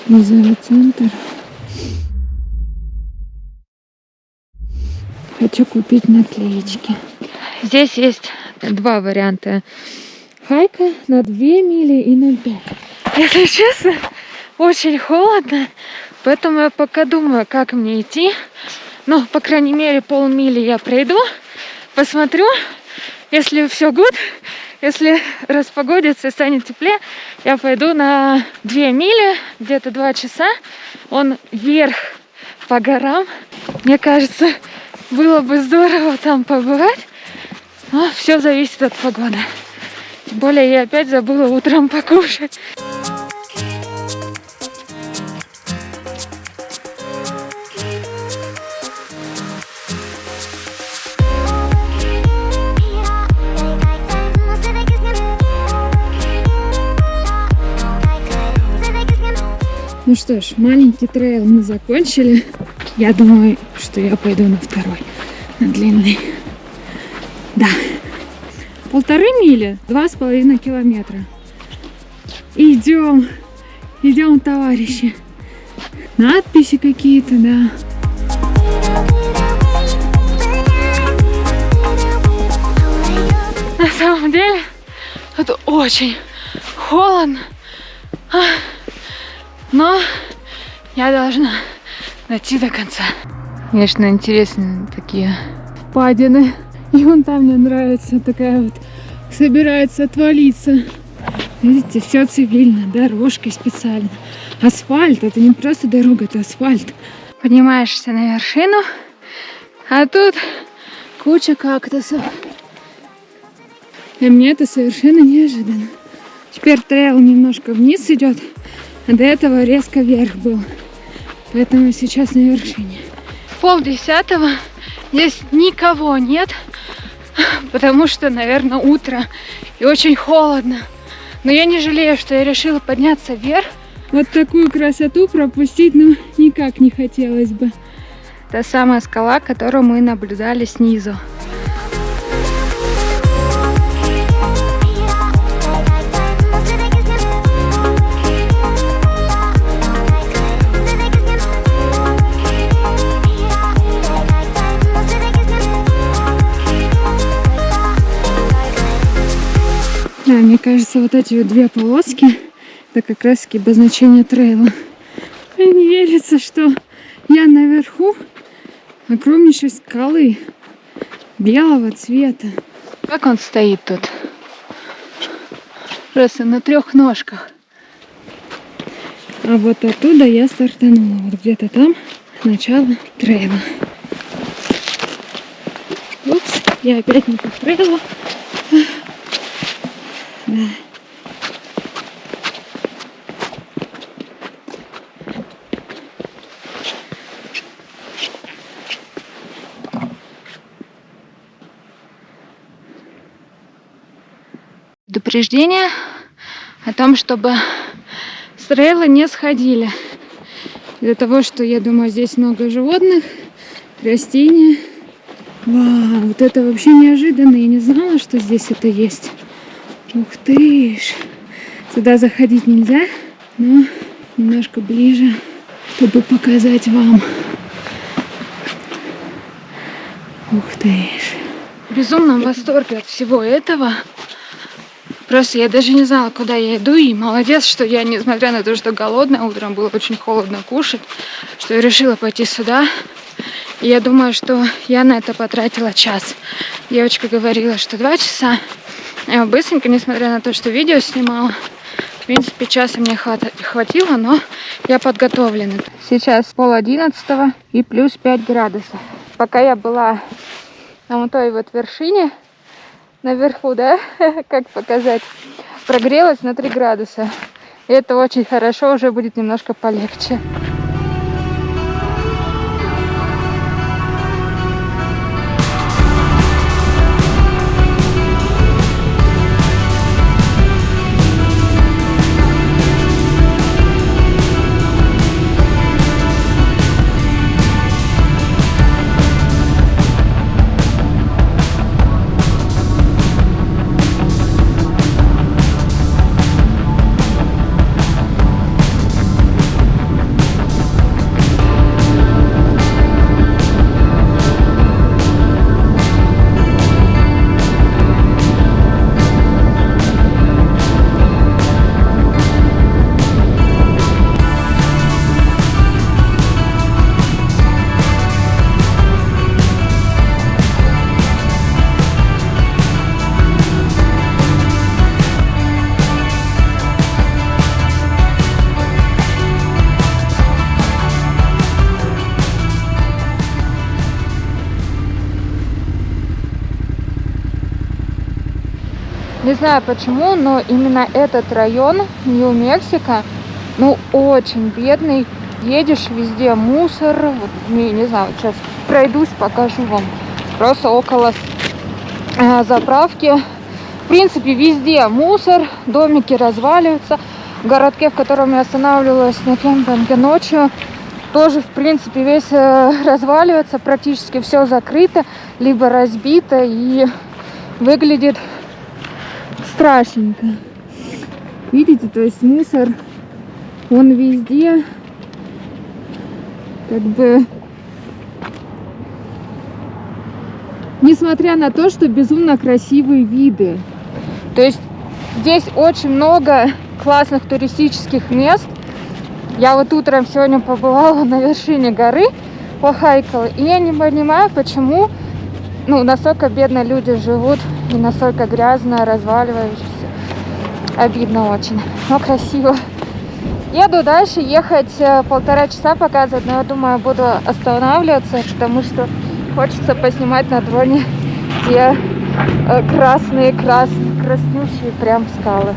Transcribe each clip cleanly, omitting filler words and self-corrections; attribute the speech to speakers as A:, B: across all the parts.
A: Визовый центр. Хочу купить наклеечки. Здесь есть два варианта. Хайка на 2 мили и на 5. Если честно, очень холодно, поэтому я пока думаю, как мне идти. Но, по крайней мере, полмили я пройду, посмотрю. Если все good, если распогодится и станет теплее, я пойду на 2 мили, где-то 2 часа. Он вверх по горам. Мне кажется, было бы здорово там побывать. Но все зависит от погоды. Тем более я опять забыла утром покушать. Ну что ж, маленький трейл мы закончили. Я думаю, что я пойду на второй, на длинный. Да. 1,5 мили, 2,5 километра. Идем, идем, товарищи. Надписи какие-то, да. На самом деле, это очень холодно. Но я должна дойти до конца. Конечно, интересные такие впадины. И вон там мне нравится такая вот, собирается отвалиться. Видите, все цивильно, дорожки специально. Асфальт, это не просто дорога, это асфальт. Поднимаешься на вершину, а тут куча кактусов. Для меня это совершенно неожиданно. Теперь трейл немножко вниз идет. А до этого резко вверх был. Поэтому сейчас на вершине. 9:30. Здесь никого нет. Потому что, наверное, утро. И очень холодно. Но я не жалею, что я решила подняться вверх. Вот такую красоту пропустить, ну, никак не хотелось бы. Та самая скала, которую мы наблюдали снизу. Да, мне кажется, вот эти вот 2 полоски, это как раз таки обозначение трейла. И не верится, что я наверху огромнейшей скалы белого цвета. Как он стоит тут? Просто на 3 ножках. А вот оттуда я стартанула. Вот где-то там начало трейла. Упс, я опять не по трейлу. Да. Предупреждение о том, чтобы с трейла не сходили. Из-за того, что, я думаю, здесь много животных, растения. Вау, вот это вообще неожиданно. Я не знала, что здесь это есть. Ух ты ж! Сюда заходить нельзя, но немножко ближе, чтобы показать вам. Ух ты ж! В безумном восторге от всего этого. Просто я даже не знала, куда я иду. И молодец, что я, несмотря на то, что голодная, утром было очень холодно кушать, что я решила пойти сюда. И я думаю, что я на это потратила час. Девочка говорила, что 2 часа. Я быстренько, несмотря на то, что видео снимала, в принципе, часа мне хватило, но я подготовлена. Сейчас 10:30 и плюс 5 градусов. Пока я была на вот той вот вершине, наверху, да, как показать, прогрелась на 3 градуса. И это очень хорошо, уже будет немножко полегче. Не знаю почему, но именно этот район Нью-Мексико, ну, очень бедный. Едешь, везде мусор. Вот, не знаю, вот сейчас пройдусь, покажу вам. Просто около заправки. В принципе, везде мусор, домики разваливаются. В городке, в котором я останавливалась на кемпинге ночью, тоже, в принципе, весь разваливается. Практически все закрыто, либо разбито. И выглядит страшненько. Видите, то есть мусор, он везде, как бы, несмотря на то, что безумно красивые виды. То есть здесь очень много классных туристических мест. Я вот утром сегодня побывала на вершине горы, похайкала, и я не понимаю, почему настолько бедно люди живут и настолько грязно, разваливающиеся. Обидно очень, но красиво. Еду дальше, ехать 1,5 часа показывать, но я думаю, буду останавливаться, потому что хочется поснимать на дроне те краснющие прям скалы.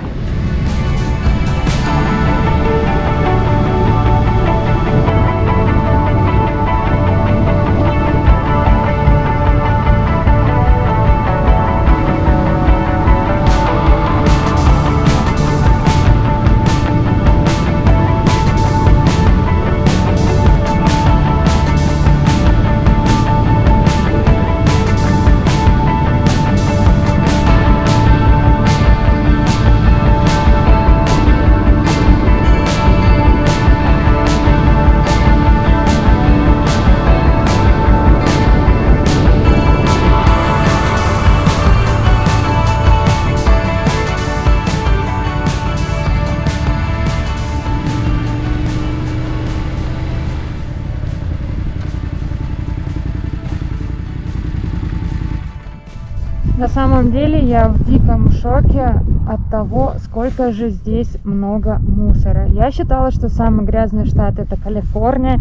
A: На самом деле я в диком шоке от того, сколько же здесь много мусора. Я считала, что самый грязный штат — это Калифорния,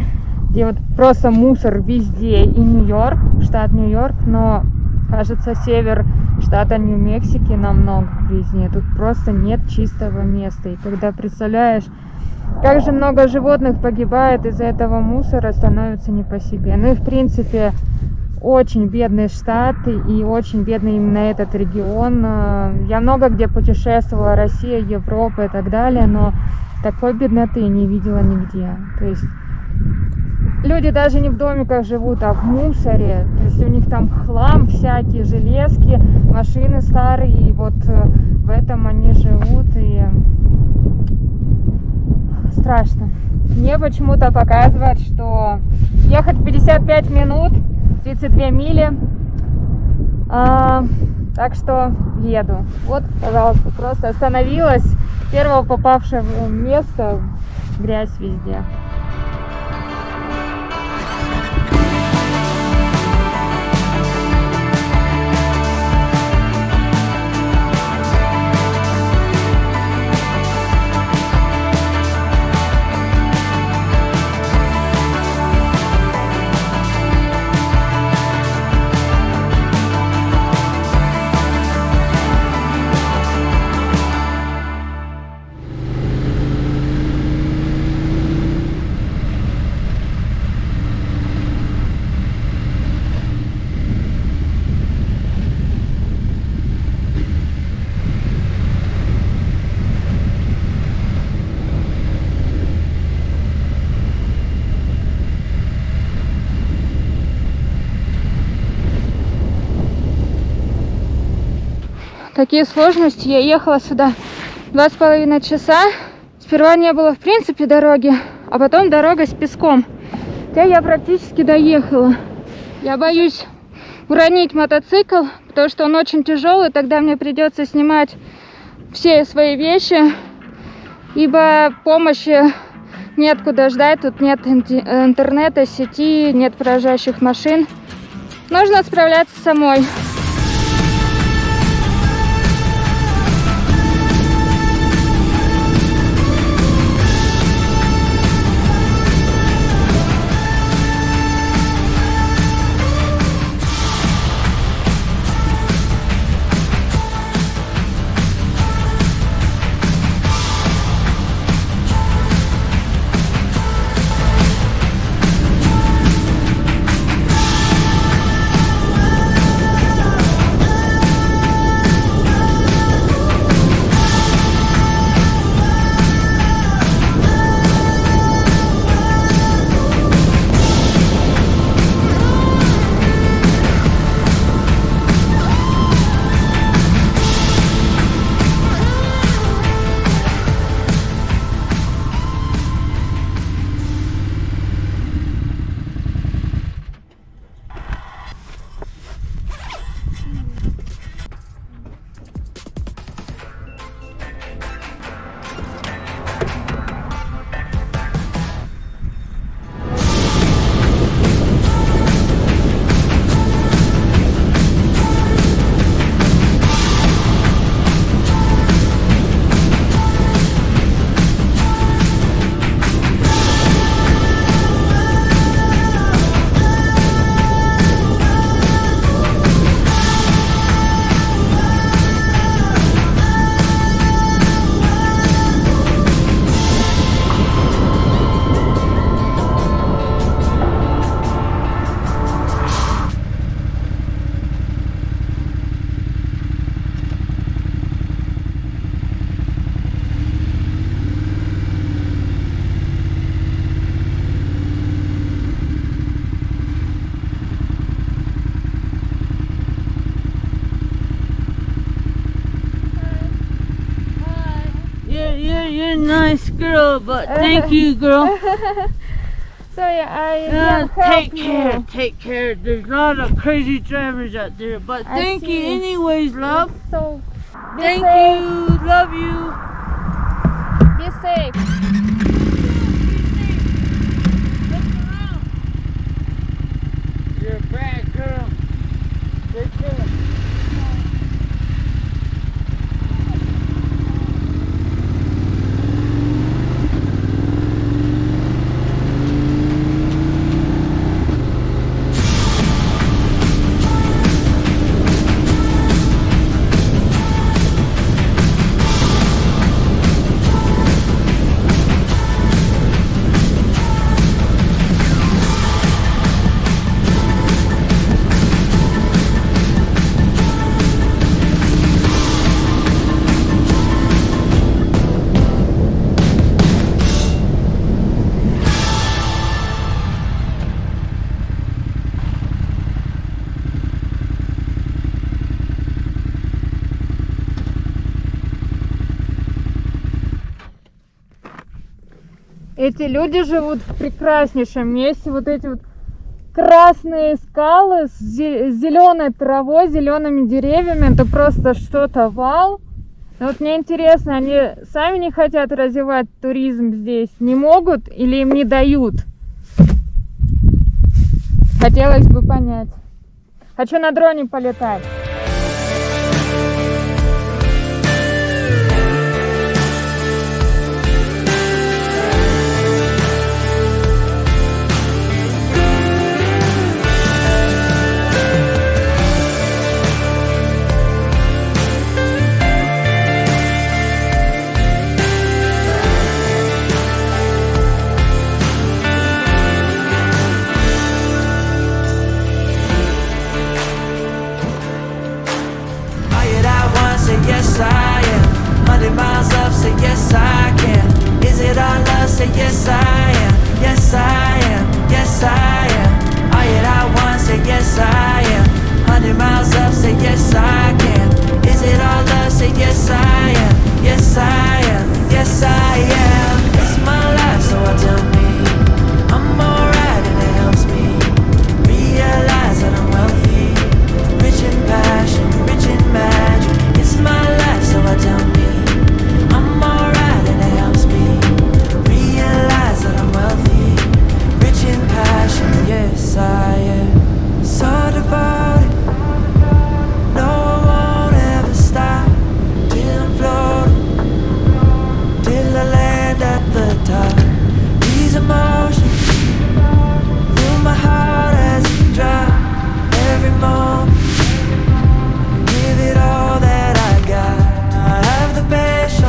A: где вот просто мусор везде, и Нью-Йорк, штат Нью-Йорк, но, кажется, север штата Нью-Мексики намного грязнее. Тут просто нет чистого места. И когда представляешь, как же много животных погибает из-за этого мусора, становится не по себе. Ну и в принципе очень бедный штат и очень бедный именно этот регион. Я много где путешествовала, Россия, Европа и так далее, но такой бедноты не видела нигде. То есть люди даже не в домиках живут, а в мусоре. То есть у них там хлам всякие, железки, машины старые, и вот в этом они живут, и страшно. Мне почему-то показывают, что ехать 55 минут, 32 мили, так что еду. Вот, пожалуйста, просто остановилась, первого попавшего места, грязь везде. Такие сложности. Я ехала сюда 2,5 часа. Сперва не было в принципе дороги, а потом дорога с песком. Я практически доехала. Я боюсь уронить мотоцикл, потому что он очень тяжелый. Тогда мне придется снимать все свои вещи, ибо помощи неоткуда ждать. Тут нет интернета, сети, нет проезжающих машин. Нужно справляться самой.
B: nice girl, but thank you, girl.
A: So I can help you.
B: Take care. There's a lot of crazy drivers out there, but thank you anyways, love.
A: So
B: Thank you, love you.
A: be safe.
B: You're a bad girl. Take care.
A: Эти люди живут в прекраснейшем месте. Вот эти вот красные скалы с зеленой травой, зелеными деревьями. Это просто что-то вау. Но вот мне интересно, они сами не хотят развивать туризм здесь? Не могут или им не дают? Хотелось бы понять. Хочу на дроне полетать.
C: Yes, I am. 100 miles up, say yes, I can. Is it all love? Say yes, I am. Yes, I am. Yes, I am. All yet I want, say yes, I am. 100 miles up, say yes, I can. Is it all love? Say yes, I am. Yes, I am. Yes, I am. It's my life, so I tell me I'm alright and it helps me realize that I'm wealthy, rich in passion, rich in magic. It's my life, so I tell me I'm alright and it helps me realize that I'm wealthy, rich in passion. Yes, I am so devoted. No, I won't ever stop till I'm floating, till I land at the top. These emotions fill my heart as it drops every moment. Give it all that I got. I have the patience,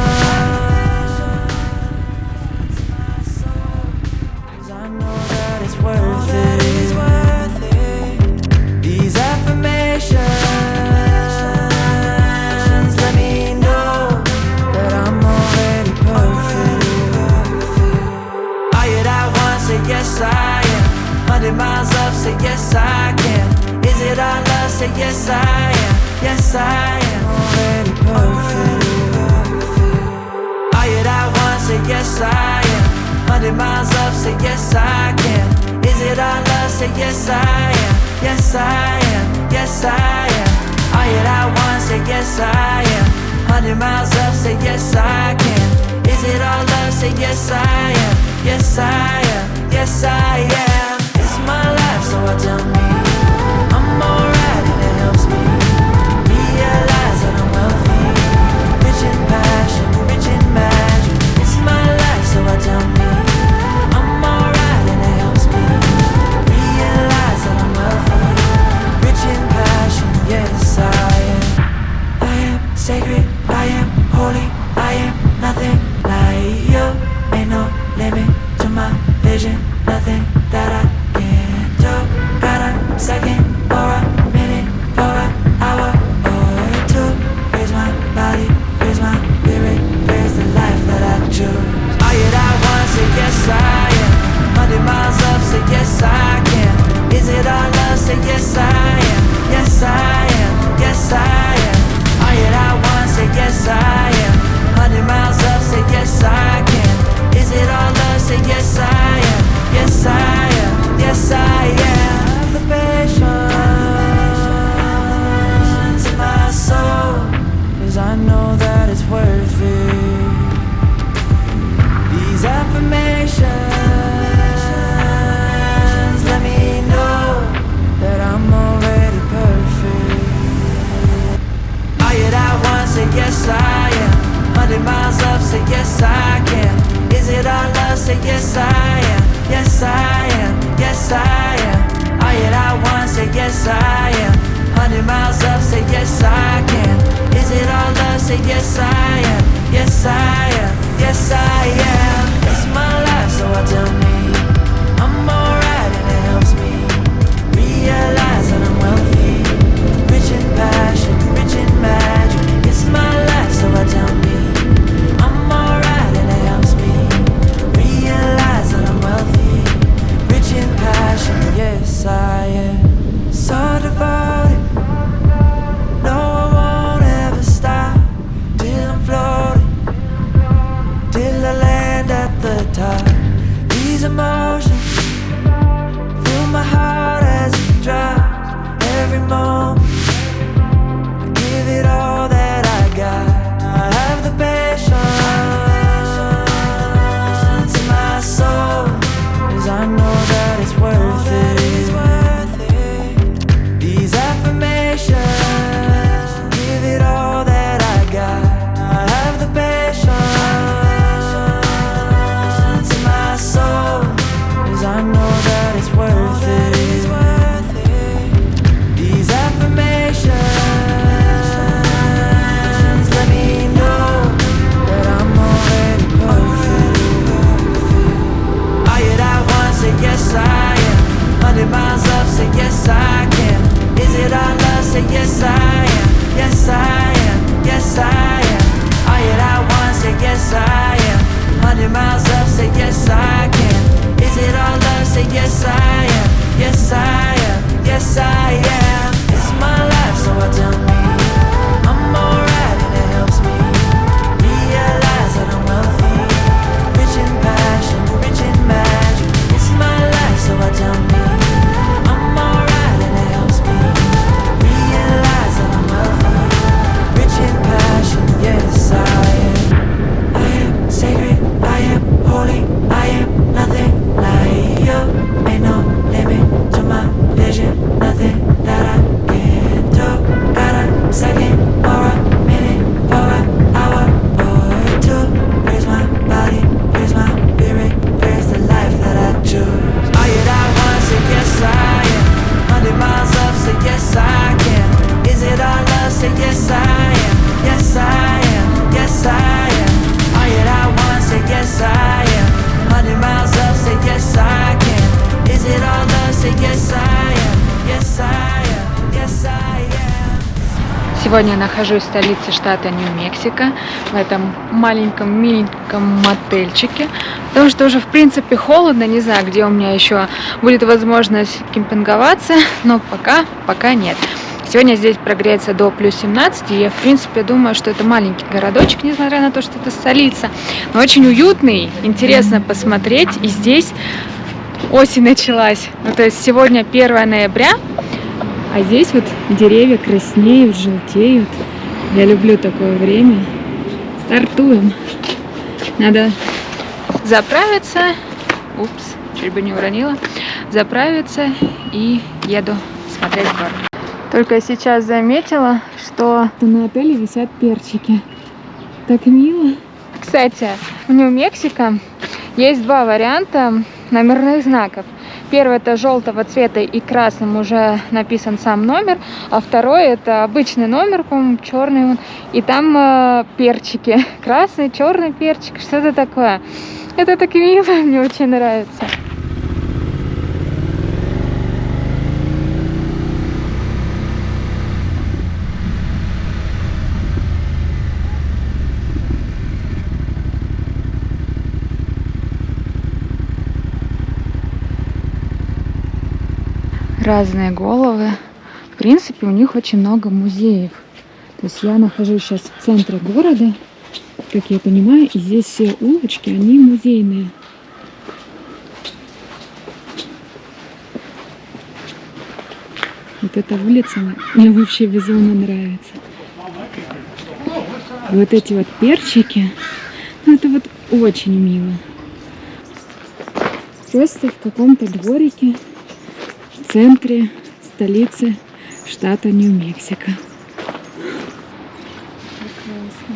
C: 'cause I know that it's worth it. These affirmations let me know that I'm already perfect. All yet I want, say yes I am. 100 miles up, say yes I can. Is it all love? Say yes I am. Yes I am already perfect. All yet I want, say yes I am. 100 miles up, say yes I can. Is it all love? Say yes I am. Yes I am. Yes I am. All yet I want, say yes I am. 100 miles up, say yes I can. Is it all love? Say yes I am. Yes I am. Yes I am. It's my life, so I tell me I'm alright and it helps me realize that I'm wealthy, rich in passion, rich in magic. It's my life, so I tell me I'm alright and it helps me realize that I'm wealthy, rich in passion. Yes, I am sacred, I am holy, I am nothing like you. Ain't no limit to my vision, nothing that I can't do. Got a second or a minute for an hour or two. Here's my body, here's my spirit, here's the life that I choose. All yet I want, say yes I am. 100 miles up, say yes I can. Is it all love? Say yes I am. Yes I am. Yes I am. All yet I want, say yes I am. 100 miles up, say yes I can. yes I am, yes I am. All you I want, say yes I am. 100 miles up, say yes I can. Is it all love? Say yes I am, yes I am, yes I am. It's my life, so I tell me I'm alright and it helps me realize that I'm wealthy, rich in passion, rich in magic. It's my life, so I tell me I'm alright and it helps me realize that I'm wealthy, rich in passion. Yes I am, so devoted. No, I won't ever stop till I'm floating, till I land at the top. These emotions fill my heart as it drops. Every moment I give it all that I got. I have the patience in my soul, 'cause I know that it's worth it. These affirmations, give it all that I got. I have the patience in my soul, 'cause I know that it's worth it. These affirmations let me know that I'm already perfect. All you I want, say yes I am. 100 miles up, say yes I can. Is it all love? Say yes I am, yes I am, yes I am. All you I want, say yes I am. 100 miles up, say yes I can. Is it all love? Say yes I am, yes I am, yes I am. It's my life, so I tell me I'm alright and it helps me realize that I'm wealthy, rich in passion, rich in magic. It's my life, so I tell me I'm alright and it helps me realize that I'm wealthy, rich in passion. Yes I am. I am sacred, I am holy, I am nothing like you. Ain't no limit to my vision, nothing that I can't do. Got a second or a minute for an hour or two. Here's my body, here's my spirit, here's the life that I choose. All you I want, say yes I am. 100 miles up, say yes I can. Is it all love? Say yes I am, yes I am, yes I am. All you I want, say yes I am. 100 miles up, say yes I can. Is it all love? Say yes I am, yes I am, yes I am.
A: Сегодня я нахожусь в столице штата Нью-Мексико, в этом маленьком миленьком мотельчике, потому что уже в принципе холодно, не знаю, где у меня еще будет возможность кемпинговаться, но пока нет. Сегодня здесь прогреется до плюс 17, и я в принципе думаю, что это маленький городочек, несмотря на то, что это столица, но очень уютный, интересно посмотреть, и здесь осень началась, ну, то есть сегодня 1 ноября, а здесь вот деревья краснеют, желтеют. Я люблю такое время. Стартуем. Надо заправиться. Упс, чуть бы не уронила. Заправиться и еду смотреть город. Только сейчас заметила, что на отеле висят перчики. Так мило. Кстати, в Нью-Мексико есть два варианта номерных знаков. Первый — это желтого цвета и красным уже написан сам номер, а второй — это обычный номер, по-моему, черный, и там перчики, красный, черный перчик, что-то такое. Это так мило, мне очень нравится. Разные головы. В принципе, у них очень много музеев. То есть я нахожусь сейчас в центре города, как я понимаю, и здесь все улочки, они музейные. Вот эта улица мне вообще безумно нравится. Вот эти вот перчики, ну это вот очень мило. Просто в каком-то дворике в центре столицы штата Нью-Мексико. Прекрасно.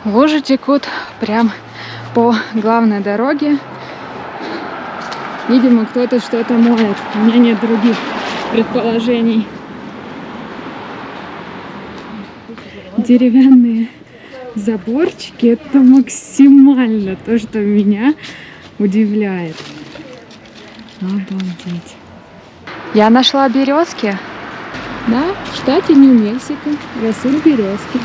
A: Лужи текут прям по главной дороге. Видимо, кто-то что-то моет. У меня нет других предположений. Деревянные заборчики — это максимально то, что меня удивляет. Обалдеть. Я нашла березки. Да, в штате Нью-Мексико растут березки.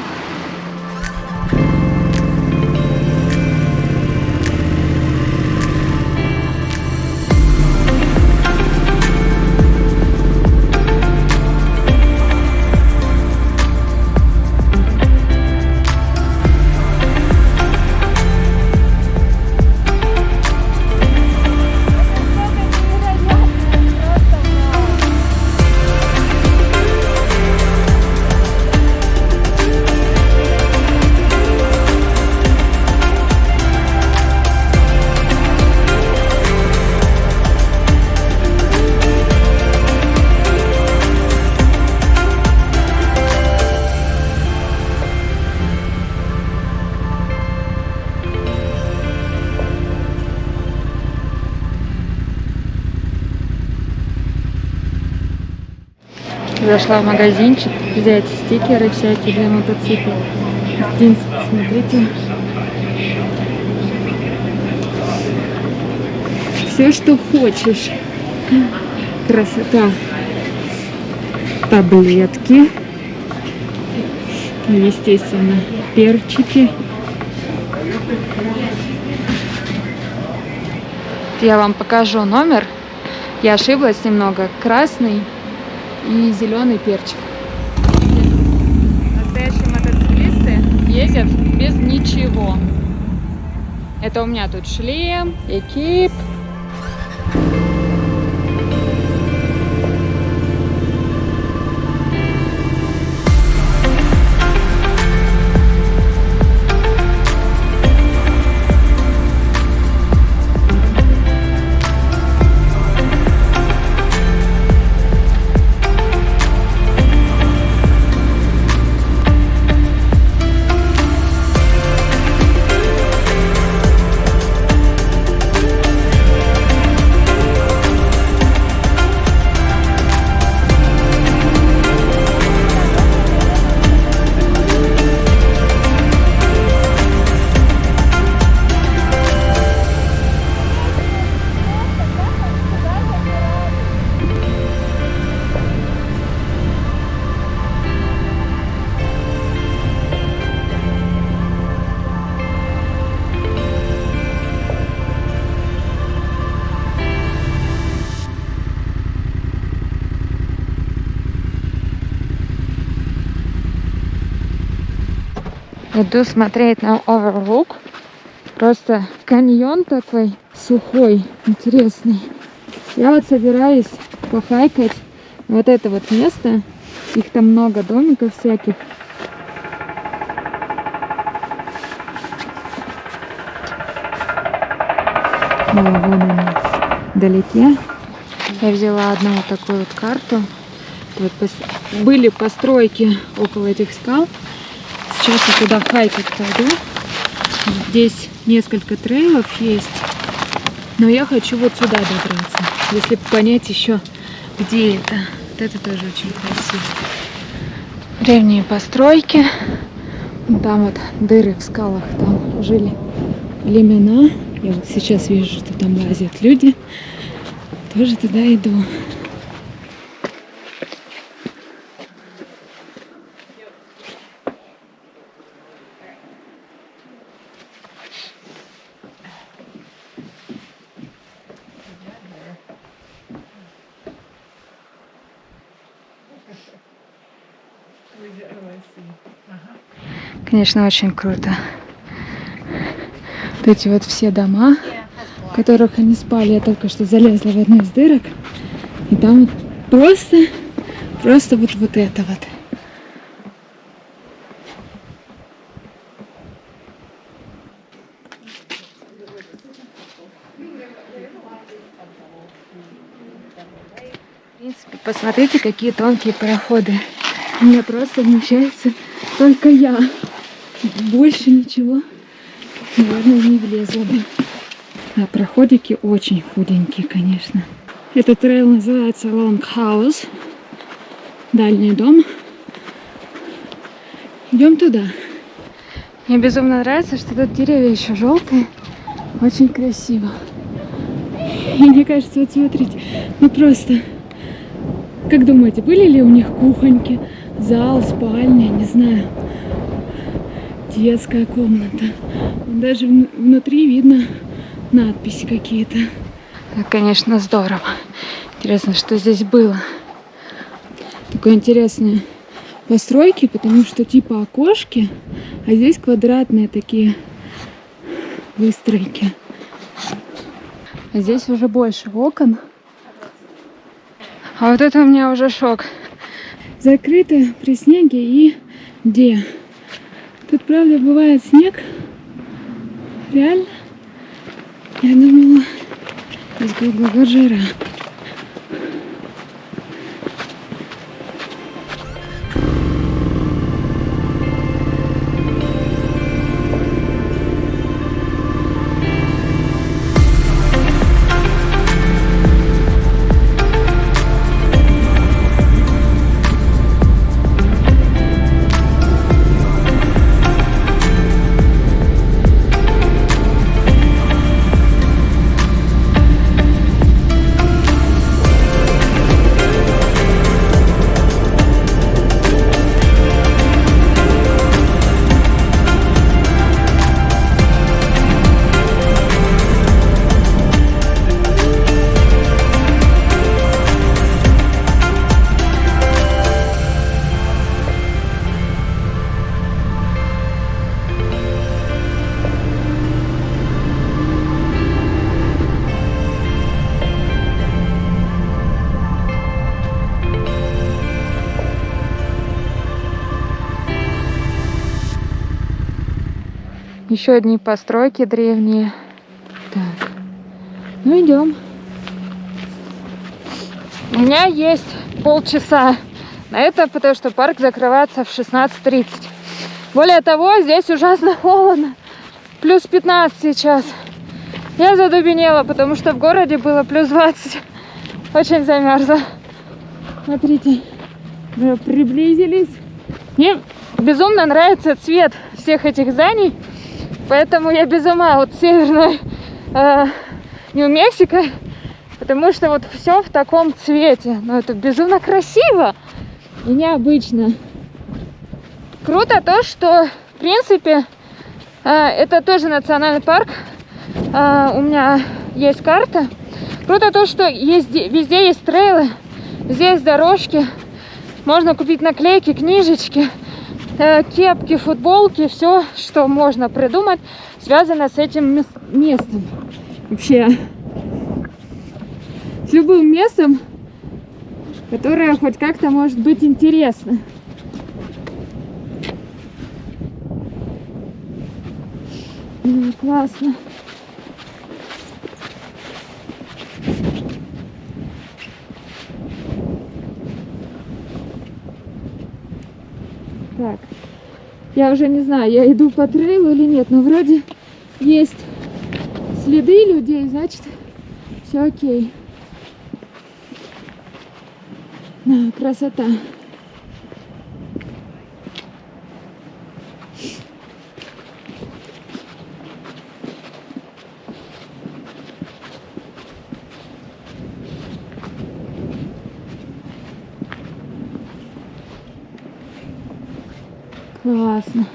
A: Зашла в магазинчик взять стикеры всякие для мотоциклов. В принципе, смотрите. Все, что хочешь. Красота. Таблетки. Естественно, перчики. Я вам покажу номер. Я ошиблась немного. Красный и зеленый перчик. Настоящие мотоциклисты ездят без ничего. Это у меня тут шлем, экип. Иду смотреть на Overlook. Просто каньон такой сухой, интересный. Я вот собираюсь похайкать вот это вот место. Их там много домиков всяких. Вон они вдалеке. Я взяла одну вот такую вот карту. Вот были постройки около этих скал. Сейчас я туда хайкать пойду. Здесь несколько трейлов есть. Но я хочу вот сюда добраться. Если понять еще, где это. Вот это тоже очень красиво. Древние постройки. Там вот дыры в скалах. Там жили племена. Я вот сейчас вижу, что там лазят люди. Тоже туда иду. Конечно, очень круто. Вот эти вот все дома, в которых они спали. Я только что залезла в одну из дырок. И там вот просто вот это вот. В принципе, посмотрите, какие тонкие проходы. У меня просто вмещается только я. Больше ничего, наверное, не влезло бы. А проходики очень худенькие, конечно. Этот трейл называется Long House. Дальний дом. Идем туда. Мне безумно нравится, что тут деревья еще желтые. Очень красиво. И мне кажется, вот смотрите, ну просто, как думаете, были ли у них кухоньки, зал, спальня, не знаю, детская комната. Даже внутри видно надписи какие-то. Это, конечно, здорово. Интересно, что здесь было. Такой интересные постройки, потому что типа окошки, а здесь квадратные такие выстройки. А здесь уже больше окон. А вот это у меня уже шок. Закрыто при снеге и где? Тут, правда, бывает снег. Реально. Я думала, здесь была жара. Еще одни постройки древние. Так, ну идем. У меня есть полчаса на это, потому что парк закрывается в 16:30. Более того, здесь ужасно холодно. Плюс 15 сейчас. Я задубенела, потому что в городе было плюс 20. Очень замерзла. Смотрите, мы приблизились. Мне безумно нравится цвет всех этих зданий. Поэтому я без ума от северной Нью-Мексико, потому что вот все в таком цвете. Но это безумно красиво и необычно. Круто то, что в принципе это тоже национальный парк. У меня есть карта. Круто то, что везде есть трейлы, везде есть дорожки. Можно купить наклейки, книжечки, кепки, футболки, все, что можно придумать, связано с этим местом. Вообще, с любым местом, которое хоть как-то может быть интересно. Классно. Так, я уже не знаю, я иду по трейлу или нет, но вроде есть следы людей, значит, все окей. Да, красота. Классно.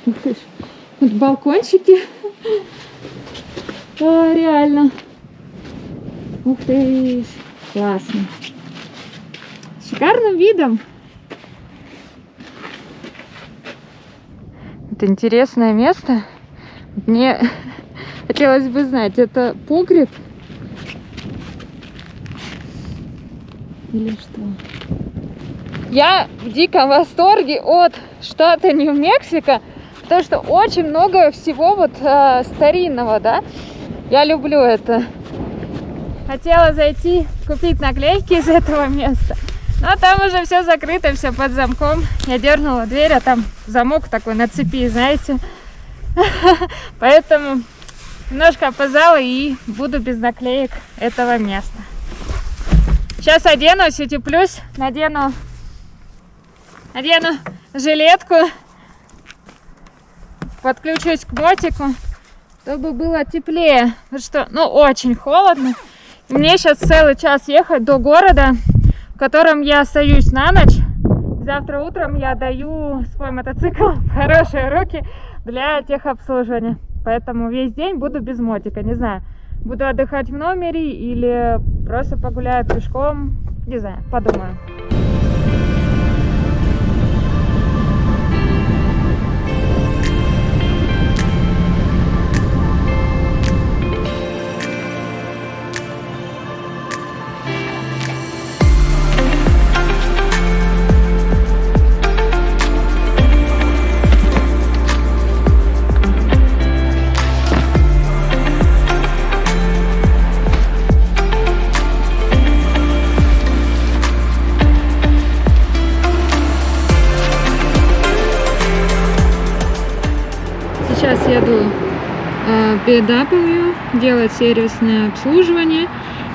A: Ух ты ж. Вот балкончики. О, реально. Ух ты ж. Классно. С шикарным видом. Это интересное место. Мне хотелось бы знать, это погреб или что? Я в диком восторге от штата Нью-Мексико, потому что очень много всего вот старинного, да. Я люблю это. Хотела зайти, купить наклейки из этого места, А там уже все закрыто, все под замком. Я дернула дверь, а там замок такой на цепи, знаете. Поэтому немножко опоздала и буду без наклеек этого места. Сейчас оденусь, утеплюсь, надену жилетку, подключусь к мотику, чтобы было теплее. Потому что, ну, очень холодно. Мне сейчас целый час ехать до города, в котором я остаюсь на ночь. Завтра утром я даю свой мотоцикл в хорошие руки для техобслуживания. Поэтому весь день буду без мотика. Не знаю, буду отдыхать в номере или просто погуляю пешком. Не знаю, подумаю. Сейчас еду в BMW делать сервисное обслуживание.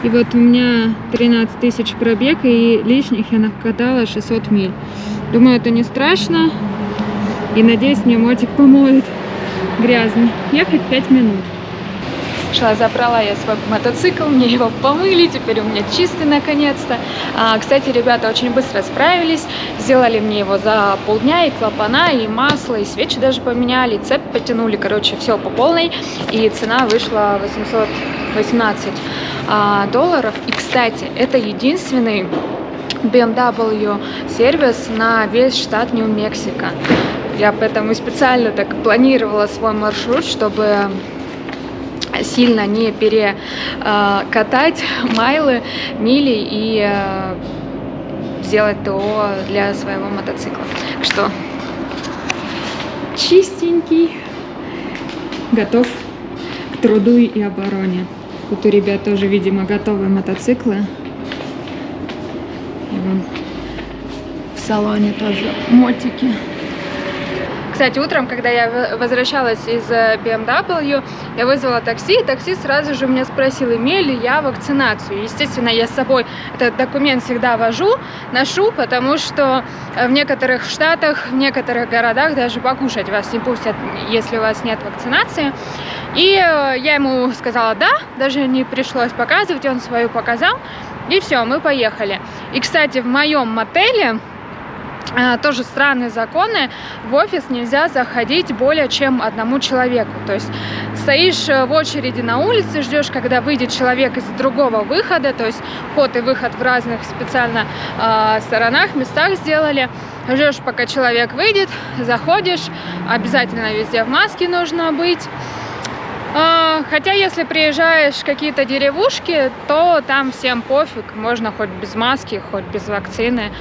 A: И вот у меня 13 тысяч пробег, и лишних я накатала 600 миль. Думаю, это не страшно. И надеюсь, мне мотик помоет грязный. Ехать 5 минут. Забрала я свой мотоцикл, мне его помыли, теперь у меня чистый наконец-то. Кстати, ребята очень быстро справились, сделали мне его за полдня, и клапана, и масло, и свечи даже поменяли, и цепь потянули, короче, все по полной, и цена вышла $818. И, кстати, это единственный BMW сервис на весь штат Нью-Мексико. Я поэтому специально так планировала свой маршрут, чтобы сильно не перекатать мили и сделать ТО для своего мотоцикла. Так что чистенький, готов к труду и обороне. Тут у ребят тоже, видимо, готовые мотоциклы. И вон в салоне тоже мотики. Кстати, утром, когда я возвращалась из BMW, я вызвала такси, и такси сразу же меня спросил, имею ли я вакцинацию. Естественно, я с собой этот документ всегда ношу, потому что в некоторых штатах, в некоторых городах даже покушать вас не пустят, если у вас нет вакцинации. И я ему сказала да, даже не пришлось показывать, он свою показал, и все, мы поехали. И, кстати, в моем мотеле тоже странные законы. В офис нельзя заходить более чем одному человеку. То есть стоишь в очереди на улице, ждешь, когда выйдет человек из другого выхода. То есть вход и выход в разных специально сторонах, местах сделали. Ждешь, пока человек выйдет, заходишь. Обязательно везде в маске нужно быть. Хотя, если приезжаешь в какие-то деревушки, то там всем пофиг. Можно хоть без маски, хоть без вакцины.